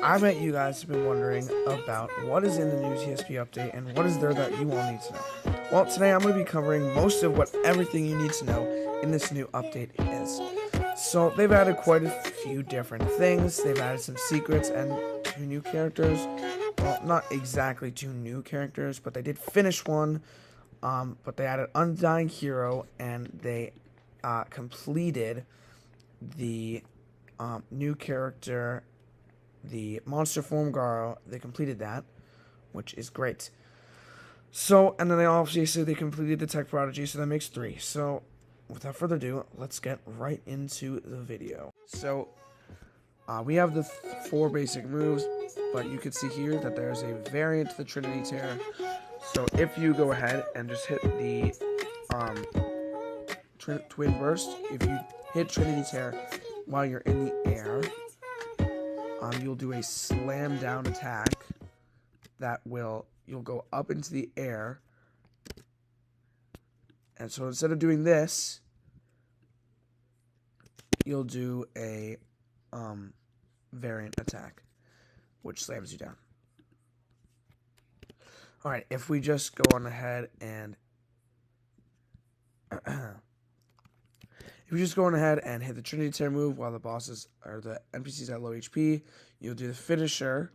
I bet you guys have been wondering about what is in the new TSP update and what is there that you all need to know. Well, today I'm going to be covering most of what everything you need to know in this new update is. So they've added quite a few different things. They've added some secrets and 2 new characters. Well, not exactly 2 new characters, but they did finish one. But they added Undying Hero, and they completed the new character, the monster form Garo. They completed that, which is great. So, and then they obviously they completed the Tech Prodigy, so that makes 3. So, without further ado, let's get right into the video. So, we have the 4 basic moves, but you can see here that there's a variant to the Trinity Tear. So, if you go ahead and just hit the Twin Burst, if you hit Trinity Tear while you're in the air, you'll do a slam down attack that you'll go up into the air. And so instead of doing this, you'll do a variant attack, which slams you down. Alright, if we just go on ahead and hit the Trinity Tear move while the bosses or the NPCs at low HP, you'll do the finisher,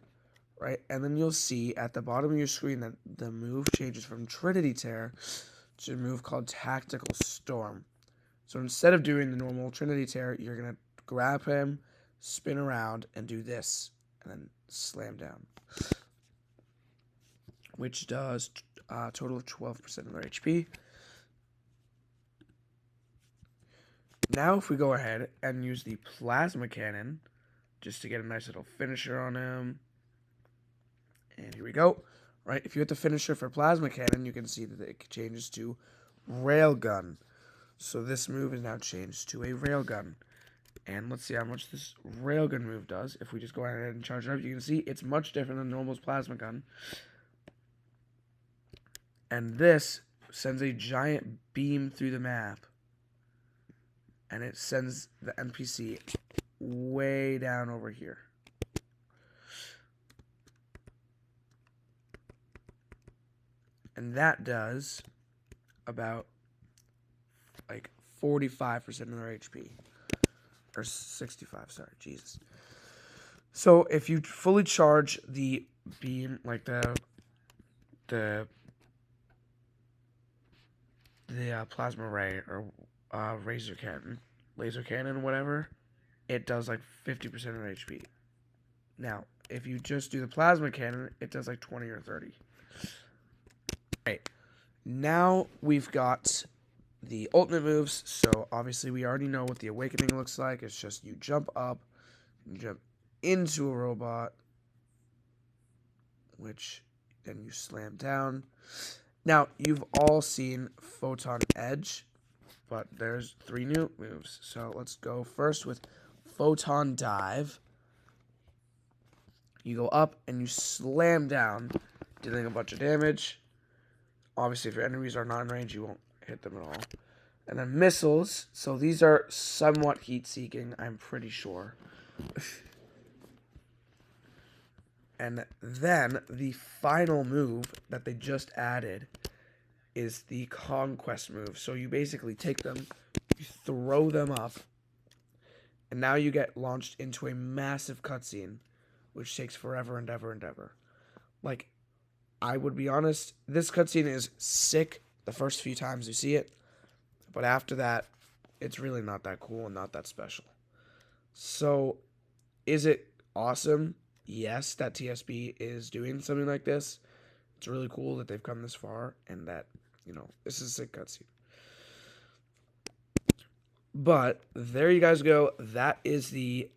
right? And then you'll see at the bottom of your screen that the move changes from Trinity Tear to a move called Tactical Storm. So instead of doing the normal Trinity Tear, you're going to grab him, spin around, and do this, and then slam down, which does a total of 12% of their HP. Now, if we go ahead and use the Plasma Cannon, just to get a nice little finisher on him, and here we go. Right, if you hit the finisher for Plasma Cannon, you can see that it changes to Railgun. So this move is now changed to a Railgun. And let's see how much this Railgun move does. If we just go ahead and charge it up, you can see it's much different than normal's Plasma Gun. And this sends a giant beam through the map. And it sends the NPC way down over here. And that does about like 45% of their HP. Or 65, sorry, Jesus. So if you fully charge the beam, like the plasma ray or laser cannon, whatever, it does like 50% of HP. Now, if you just do the plasma cannon, it does like 20 or 30. Right. Now we've got the ultimate moves. So obviously we already know what the awakening looks like. It's just you jump up, you jump into a robot, which then you slam down. Now, you've all seen Photon Edge, but there's 3 new moves. So let's go first with Photon Dive. You go up and you slam down, dealing a bunch of damage. Obviously, if your enemies are not in range, you won't hit them at all. And then missiles. So these are somewhat heat-seeking, I'm pretty sure. And then the final move that they just added is the Conquest move. So you basically take them, you throw them up, and now you get launched into a massive cutscene, which takes forever and ever and ever. Like, I would be honest, this cutscene is sick the first few times you see it, but after that, it's really not that cool and not that special. So, is it awesome? Yes, that TSP is doing something like this. It's really cool that they've come this far and that, this is a sick cutscene. But there you guys go. That is the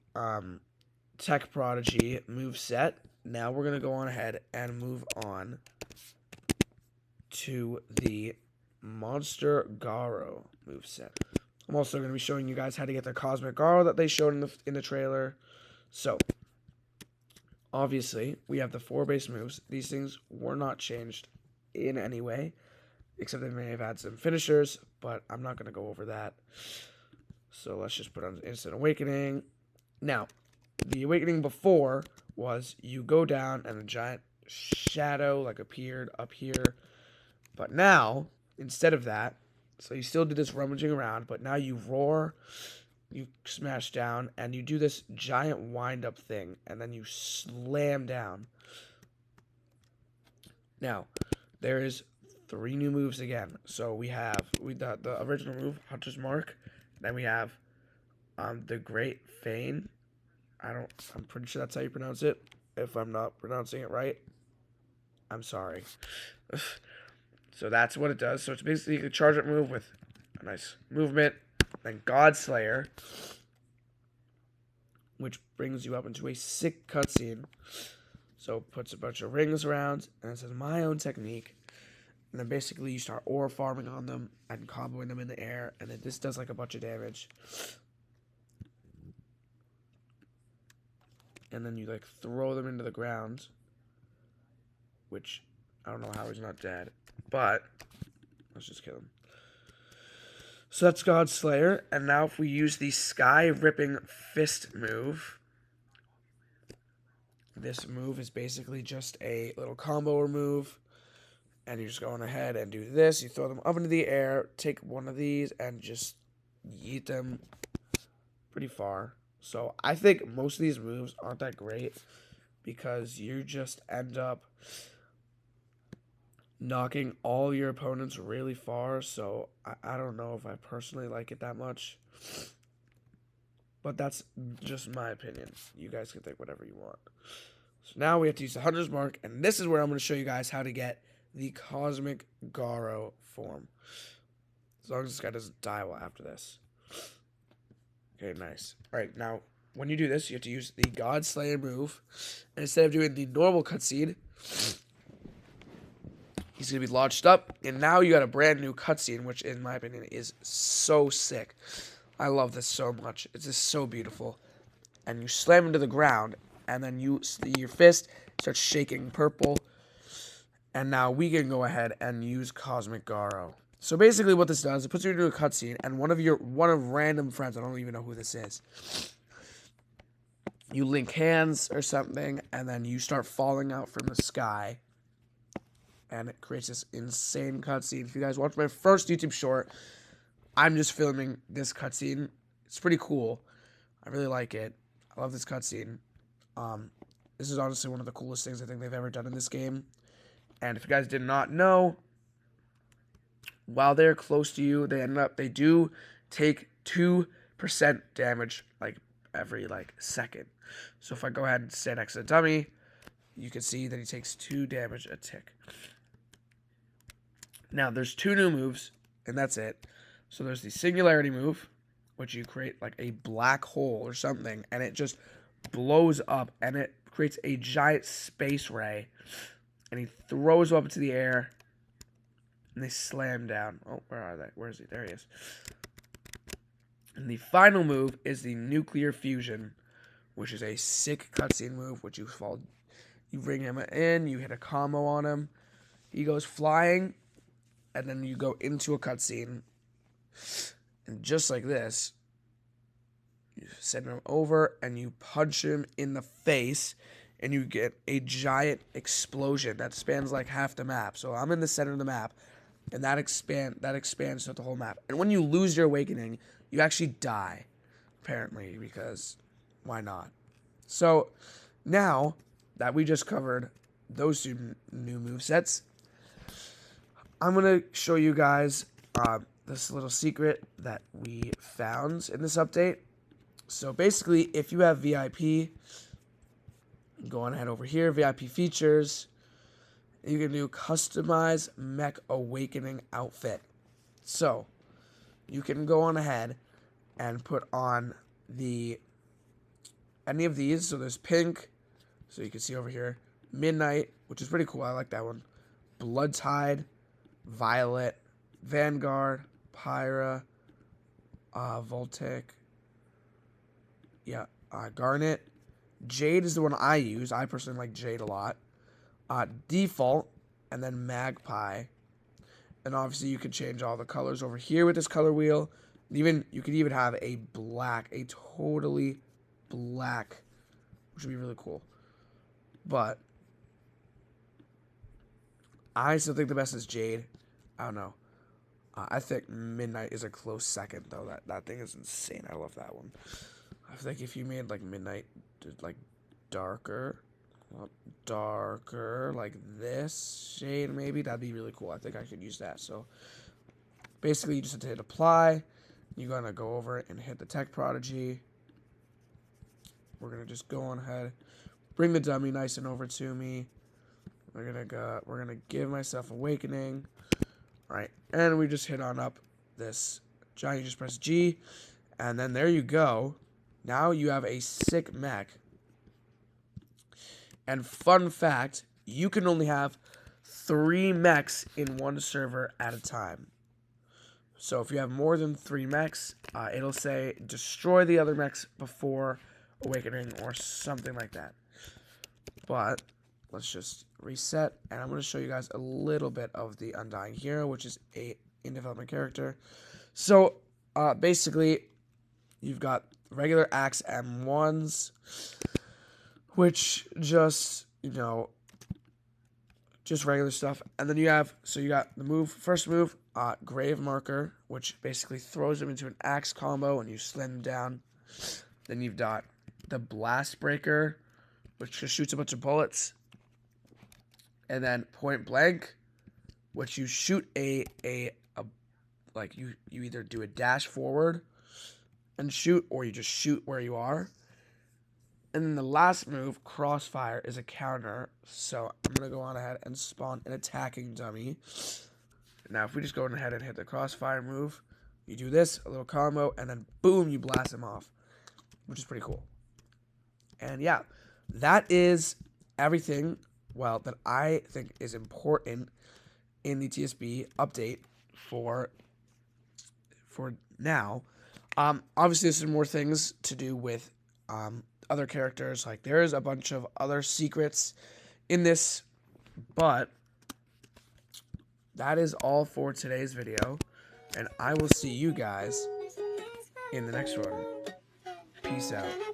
Tech Prodigy move set. Now we're going to go on ahead and move on to the Monster Garo moveset. I'm also going to be showing you guys how to get the Cosmic Garo that they showed in the trailer. So, obviously, we have the 4 base moves. These things were not changed in any way, except they may have had some finishers, but I'm not going to go over that. So let's just put on Instant Awakening. Now, the awakening before was you go down and a giant shadow like appeared up here. But now, instead of that, so you still do this rummaging around, but now you roar, you smash down, and you do this giant wind-up thing, and then you slam down. Now, there is 3 new moves again. So we have the original move, Hunter's Mark. Then we have the Great Feign. I'm pretty sure that's how you pronounce it. If I'm not pronouncing it right, I'm sorry. So that's what it does. So it's basically a charge-up move with a nice movement. Then Godslayer, which brings you up into a sick cutscene. So it puts a bunch of rings around, and it says my own technique. And then basically you start ore farming on them and comboing them in the air, and then this does like a bunch of damage. And then you like throw them into the ground, which I don't know how he's not dead, but let's just kill him. So that's Godslayer, and now if we use the Sky Ripping Fist move, this move is basically just a little combo move, and you're just going ahead and do this. You throw them up into the air, take one of these, and just yeet them pretty far. So I think most of these moves aren't that great because you just end up knocking all your opponents really far. So I don't know if I personally like it that much. But that's just my opinion. You guys can think whatever you want. So now we have to use the Hunter's Mark, and this is where I'm going to show you guys how to get the Cosmic Garo form. As long as this guy doesn't die well after this. Okay, nice. Alright, now, when you do this, you have to use the Godslayer move. And instead of doing the normal cutscene, he's going to be launched up. And now you got a brand new cutscene, which, in my opinion, is so sick. I love this so much. It's just so beautiful. And you slam him to the ground, and then your fist starts shaking purple. And now we can go ahead and use Cosmic Garo. So basically what this does, it puts you into a cutscene, and one of random friends, I don't even know who this is, you link hands or something, and then you start falling out from the sky. And it creates this insane cutscene. If you guys watch my first YouTube short, I'm just filming this cutscene. It's pretty cool. I really like it. I love this cutscene. This is honestly one of the coolest things I think they've ever done in this game. And if you guys did not know, while they're close to you, they do take 2% damage every second. So if I go ahead and stand next to the dummy, you can see that he takes 2 damage a tick. Now there's 2 new moves, and that's it. So there's the Singularity move, which you create like a black hole or something, and it just blows up, and it creates a giant space ray, and he throws them up into the air, and they slam down. Oh, where are they? Where is he? There he is. And the final move is the Nuclear Fusion, which is a sick cutscene move, which you bring him in, you hit a combo on him, he goes flying, and then you go into a cutscene, and just like this, you send him over, and you punch him in the face, and you get a giant explosion that spans like half the map. So I'm in the center of the map, and that expands throughout the whole map. And when you lose your awakening, you actually die, apparently, because why not? So now that we just covered those 2 new movesets, I'm going to show you guys this little secret that we found in this update. So basically, if you have VIP, go on ahead over here, VIP features, you can do customize mech awakening outfit. So you can go on ahead and put on any of these. So there's pink, so you can see over here, midnight, which is pretty cool. I like that one. Blood Tide, violet, Vanguard, Pyra, Voltic, Garnet. Jade is the one I use. I personally like Jade a lot. Default, and then Magpie. And obviously you can change all the colors over here with this color wheel. You could even have a totally black which would be really cool. But I still think the best is Jade. I don't know. I think Midnight is a close second, though. That thing is insane. I love that one. I think if you made, like, Midnight, like, darker, like this shade, maybe, that'd be really cool. I think I could use that. So, basically, you just have to hit apply. You're going to go over it and hit the Tech Prodigy. We're going to just go on ahead. Bring the dummy nice and over to me. We're gonna give myself Awakening. Alright, and we just hit on up this giant. You just press G, and then there you go. Now you have a sick mech. And fun fact, you can only have 3 mechs in one server at a time. So if you have more than 3 mechs, it'll say destroy the other mechs before Awakening or something like that. But let's just reset, and I'm going to show you guys a little bit of the Undying Hero, which is a in-development character. So, basically, you've got regular Axe M1s, which just, just regular stuff. And then you got the first move, Grave Marker, which basically throws him into an Axe combo, and you slam him down. Then you've got the Blast Breaker, which just shoots a bunch of bullets. And then Point Blank, which you shoot you either do a dash forward and shoot, or you just shoot where you are. And then the last move, Crossfire, is a counter. So I'm going to go on ahead and spawn an attacking dummy. Now, if we just go on ahead and hit the Crossfire move, you do this, a little combo, and then boom, you blast him off, which is pretty cool. And yeah, that is everything, well, that I think is important in the TSB update for now. Obviously, there's some more things to do with other characters. Like, there's a bunch of other secrets in this, but that is all for today's video, and I will see you guys in the next one. Peace out.